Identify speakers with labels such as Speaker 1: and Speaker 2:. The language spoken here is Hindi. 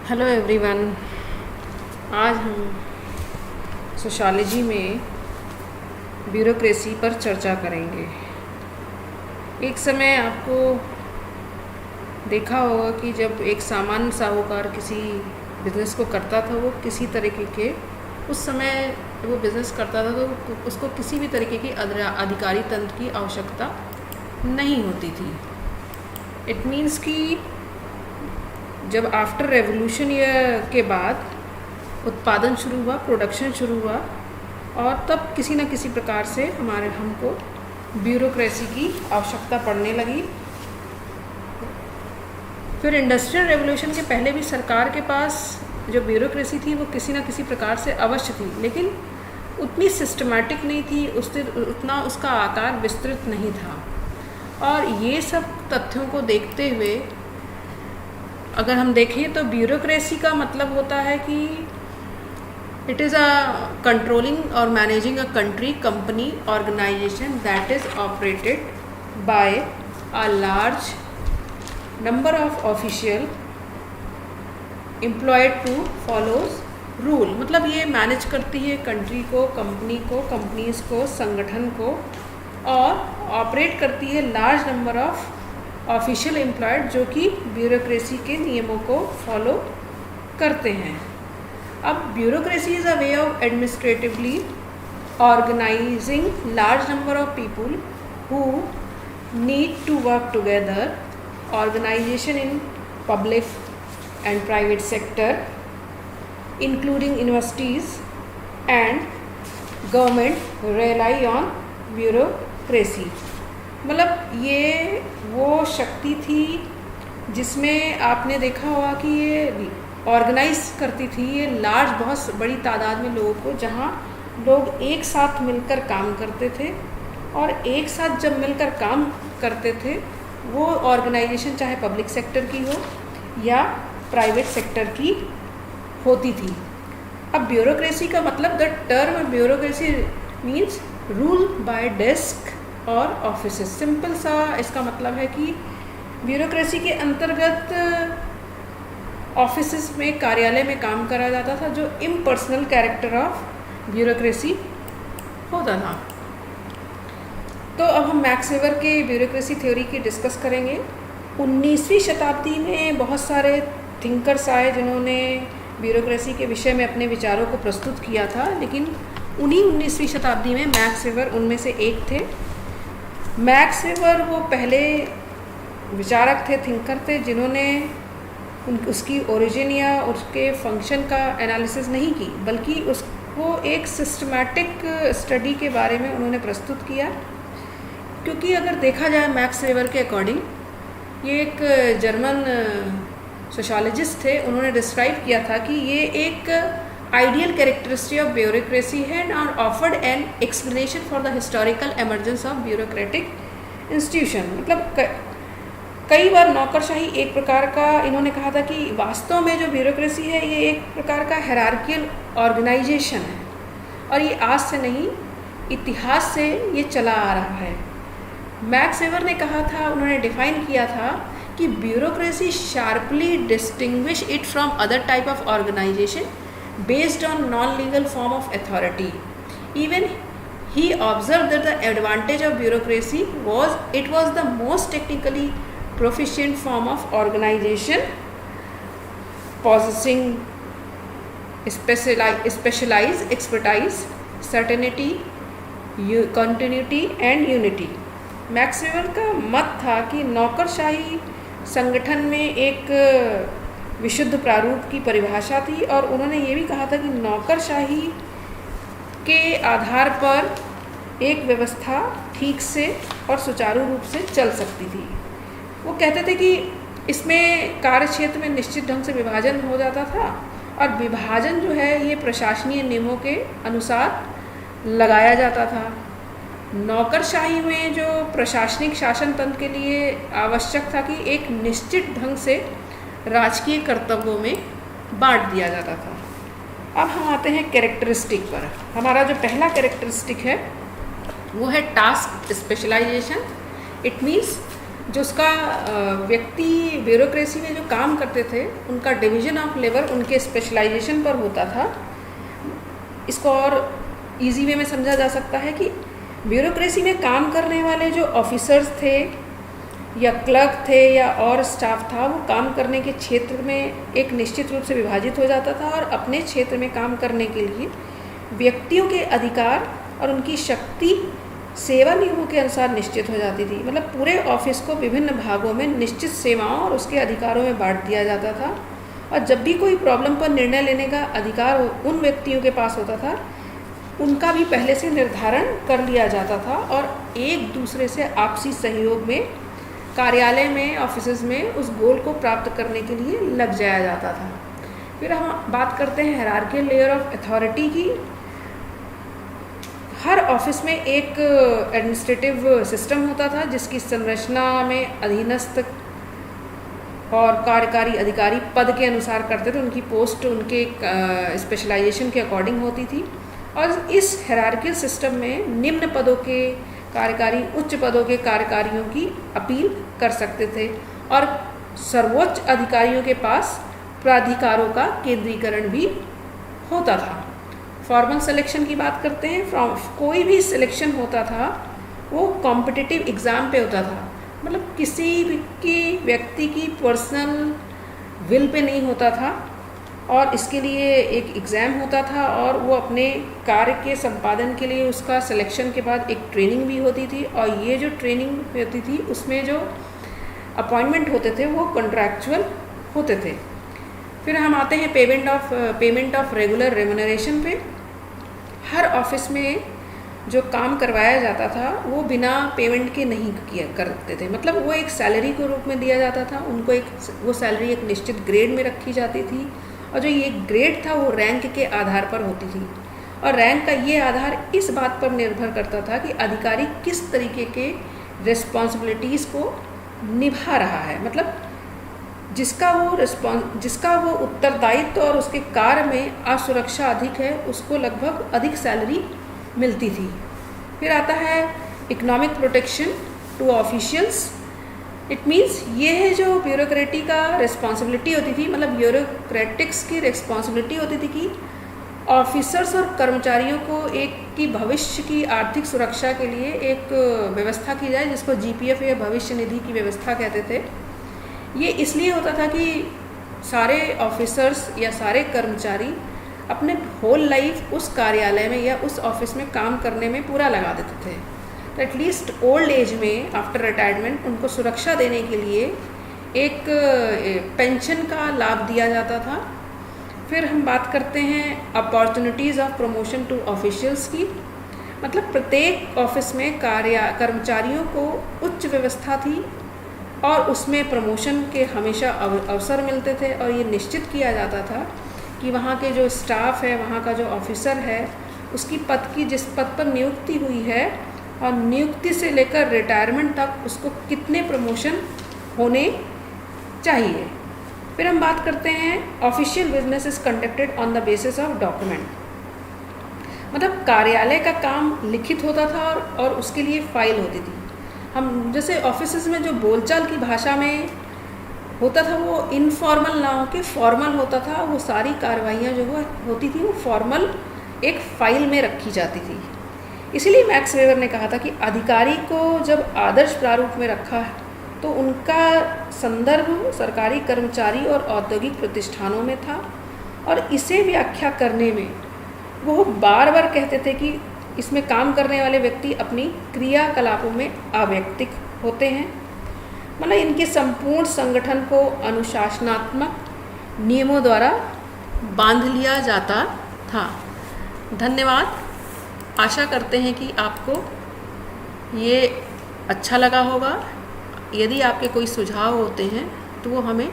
Speaker 1: Hello everyone. आज हम सोशियोलॉजी में ब्यूरोक्रेसी पर चर्चा करेंगे। एक समय आपको देखा होगा कि जब एक सामान्य साहूकार किसी बिज़नेस को करता था, वो किसी तरीके के उस समय वो बिज़नेस करता था तो उसको किसी भी तरीके की अधिकारी तंत्र की आवश्यकता नहीं होती थी। इट मीन्स कि जब आफ्टर रेवोल्यूशन के बाद उत्पादन शुरू हुआ, प्रोडक्शन शुरू हुआ, और तब किसी न किसी प्रकार से हमको ब्यूरोक्रेसी की आवश्यकता पड़ने लगी। फिर इंडस्ट्रियल रेवोल्यूशन के पहले भी सरकार के पास जो ब्यूरोक्रेसी थी वो किसी न किसी प्रकार से अवश्य थी, लेकिन उतनी सिस्टमैटिक नहीं थी, उतना उसका आकार विस्तृत नहीं था। और ये सब तथ्यों को देखते हुए अगर हम देखें तो ब्यूरोक्रेसी का मतलब होता है कि इट इज़ अ कंट्रोलिंग और managing a country, company, organisation that is operated by a large number of official employed to follows rule. मतलब ये मैनेज करती है कंट्री को, कंपनी को, कंपनीज को, संगठन को, और ऑपरेट करती है large number of official employed जो कि ब्यूरोक्रेसी के नियमों को फॉलो करते हैं। अब bureaucracy is a way of administratively organising large number of people who need to work together. Organisation in public and private sector including universities and government rely on bureaucracy. मतलब ये वो शक्ति थी जिसमें आपने देखा होगा कि ये ऑर्गेनाइज करती थी ये लार्ज, बहुत बड़ी तादाद में लोगों को, जहाँ लोग एक साथ मिलकर काम करते थे, और एक साथ जब मिलकर काम करते थे वो ऑर्गेनाइजेशन चाहे पब्लिक सेक्टर की हो या प्राइवेट सेक्टर की होती थी। अब ब्यूरोक्रेसी का मतलब, the term bureaucracy means rule by desk और ऑफिसेस। सिंपल सा इसका मतलब है कि ब्यूरोक्रेसी के अंतर्गत ऑफिसेस में, कार्यालय में काम करा जाता था, जो इम्पर्सनल कैरेक्टर ऑफ ब्यूरोक्रेसी होता था। तो अब हम मैक्स वेबर के ब्यूरोक्रेसी थ्योरी की डिस्कस करेंगे। 19वीं शताब्दी में बहुत सारे थिंकर्स आए जिन्होंने ब्यूरोक्रेसी के विषय में अपने विचारों को प्रस्तुत किया था, लेकिन उन्हीं 19वीं शताब्दी में मैक्स वेबर उनमें से एक थे। मैक्स वेबर वो पहले विचारक थे, थिंकर थे, जिन्होंने उसकी ओरिजिन या उसके फंक्शन का एनालिसिस नहीं की, बल्कि उसको एक सिस्टमैटिक स्टडी के बारे में उन्होंने प्रस्तुत किया। क्योंकि अगर देखा जाए मैक्स वेबर के अकॉर्डिंग, ये एक जर्मन सोशियोलॉजिस्ट थे, उन्होंने डिस्क्राइब किया था कि ये एक आइडियल कैरेक्टरिस्टिक ऑफ ब्यूरोक्रेसी है and offered an explanation for the historical emergence of bureaucratic institution. मतलब कई बार नौकरशाही एक प्रकार का, इन्होंने कहा था कि वास्तव में जो ब्यूरोक्रेसी है ये एक प्रकार का हायरार्कियल ऑर्गेनाइजेशन है, और ये आज से नहीं, इतिहास से ये चला आ रहा है। मैक्स वेबर ने कहा था, उन्होंने डिफाइन किया था कि bureaucracy sharply distinguish it from other type of organisation based on non-legal form of authority. Even he observed that the advantage of bureaucracy was it was the most technically proficient form of organization, possessing specialized expertise, certainty, continuity and unity. Max weber का मत था कि नौकरशाही संगठन में एक विशुद्ध प्रारूप की परिभाषा थी, और उन्होंने ये भी कहा था कि नौकरशाही के आधार पर एक व्यवस्था ठीक से और सुचारू रूप से चल सकती थी। वो कहते थे कि इसमें कार्य क्षेत्र में निश्चित ढंग से विभाजन हो जाता था, और विभाजन जो है ये प्रशासनीय नियमों के अनुसार लगाया जाता था। नौकरशाही में जो प्रशासनिक शासन तंत्र के लिए आवश्यक था कि एक निश्चित ढंग से राजकीय कर्तव्यों में बांट दिया जाता था। अब हम आते हैं कैरेक्टरिस्टिक पर। हमारा जो पहला कैरेक्टरिस्टिक है वो है टास्क स्पेशलाइजेशन। इट मीन्स जो उसका व्यक्ति ब्यूरोक्रेसी में जो काम करते थे उनका डिवीज़न ऑफ लेबर उनके स्पेशलाइजेशन पर होता था। इसको और इजी वे में समझा जा सकता है कि ब्यूरोक्रेसी में काम करने वाले जो ऑफिसर्स थे या क्लर्क थे या और स्टाफ था, वो काम करने के क्षेत्र में एक निश्चित रूप से विभाजित हो जाता था और अपने क्षेत्र में काम करने के लिए व्यक्तियों के अधिकार और उनकी शक्ति सेवा नियमों के अनुसार निश्चित हो जाती थी। मतलब पूरे ऑफिस को विभिन्न भागों में निश्चित सेवाओं और उसके अधिकारों में बांट दिया जाता था और जब भी कोई प्रॉब्लम पर निर्णय लेने का अधिकार उन व्यक्तियों के पास होता था, उनका भी पहले से निर्धारण कर लिया जाता था और एक दूसरे से आपसी सहयोग में कार्यालय में, ऑफिस में उस गोल को प्राप्त करने के लिए लग जाया जाता था। फिर हम बात करते हैं हायरार्किकल लेयर ऑफ अथॉरिटी की। हर ऑफिस में एक एडमिनिस्ट्रेटिव सिस्टम होता था जिसकी संरचना में अधीनस्थ और कार्यकारी अधिकारी पद के अनुसार करते थे, उनकी पोस्ट उनके स्पेशलाइजेशन के अकॉर्डिंग होती थी और इस हायरार्किकल सिस्टम में निम्न पदों के कार्यकारी उच्च पदों के कार्यकारियों की अपील कर सकते थे और सर्वोच्च अधिकारियों के पास प्राधिकारों का केंद्रीकरण भी होता था। फॉर्मल सिलेक्शन की बात करते हैं। कोई भी सिलेक्शन होता था वो कॉम्पिटिटिव एग्ज़ाम पे होता था, मतलब किसी भी व्यक्ति की पर्सनल विल पे नहीं होता था और इसके लिए एक एग्ज़ाम होता था और वो अपने कार्य के संपादन के लिए उसका सिलेक्शन के बाद एक ट्रेनिंग भी होती थी और ये जो ट्रेनिंग होती थी उसमें जो अपॉइंटमेंट होते थे वो कॉन्ट्रैक्चुअल होते थे। फिर हम आते हैं पेमेंट ऑफ रेगुलर रेम्युनरेशन पे। हर ऑफिस में जो काम करवाया जाता था वो बिना पेमेंट के नहीं करते थे, मतलब वो एक सैलरी के रूप में दिया जाता था। उनको वो सैलरी एक निश्चित ग्रेड में रखी जाती थी और जो ये ग्रेड था वो रैंक के आधार पर होती थी और रैंक का ये आधार इस बात पर निर्भर करता था कि अधिकारी किस तरीके के रिस्पॉन्सिबिलिटीज़ को निभा रहा है, मतलब जिसका वो उत्तरदायित्व और उसके कार्य में असुरक्षा अधिक है उसको लगभग अधिक सैलरी मिलती थी। फिर आता है economic protection to officials. It means ये है जो ब्यूरोक्रेटी का रिस्पॉन्सिबिलिटी होती थी, मतलब ब्यूरोक्रेटिक्स की रिस्पॉन्सिबिलिटी होती थी कि ऑफिसर्स और कर्मचारियों को एक की भविष्य की आर्थिक सुरक्षा के लिए एक व्यवस्था की जाए जिसको जीपीएफ या भविष्य निधि की व्यवस्था कहते थे। ये इसलिए होता था कि सारे ऑफिसर्स या सारे कर्मचारी अपने होल लाइफ उस कार्यालय में या उस ऑफिस में काम करने में पूरा लगा देते थे, तो एटलीस्ट ओल्ड एज में आफ्टर रिटायरमेंट उनको सुरक्षा देने के लिए एक पेंशन का लाभ दिया जाता था। फिर हम बात करते हैं opportunities of promotion to officials की, मतलब प्रत्येक ऑफिस में कर्मचारियों को उच्च व्यवस्था थी और उसमें प्रमोशन के हमेशा अवसर मिलते थे और ये निश्चित किया जाता था कि वहाँ के जो स्टाफ है, वहाँ का जो ऑफिसर है, उसकी जिस पद पर नियुक्ति हुई है और नियुक्ति से लेकर रिटायरमेंट तक उसको कितने प्रमोशन होने चाहिए। फिर हम बात करते हैं official business is conducted on the basis of document, मतलब कार्यालय का काम लिखित होता था और उसके लिए फाइल होती थी। हम जैसे ऑफिस में जो बोलचाल की भाषा में होता था वो इनफॉर्मल ना हो के फॉर्मल होता था। वो सारी कार्रवाइयाँ जो होती थी वो फॉर्मल एक फाइल में रखी जाती थी। इसीलिए मैक्स वेबर ने कहा था कि अधिकारी को जब आदर्श प्रारूप में रखा है तो उनका संदर्भ सरकारी कर्मचारी और औद्योगिक प्रतिष्ठानों में था और इसे व्याख्या करने में वो बार बार कहते थे कि इसमें काम करने वाले व्यक्ति अपनी क्रियाकलापों में अवैयक्तिक होते हैं, मतलब इनके संपूर्ण संगठन को अनुशासनात्मक नियमों द्वारा बांध लिया जाता था। धन्यवाद। आशा करते हैं कि आपको ये अच्छा लगा होगा। यदि आपके कोई सुझाव होते हैं तो वो हमें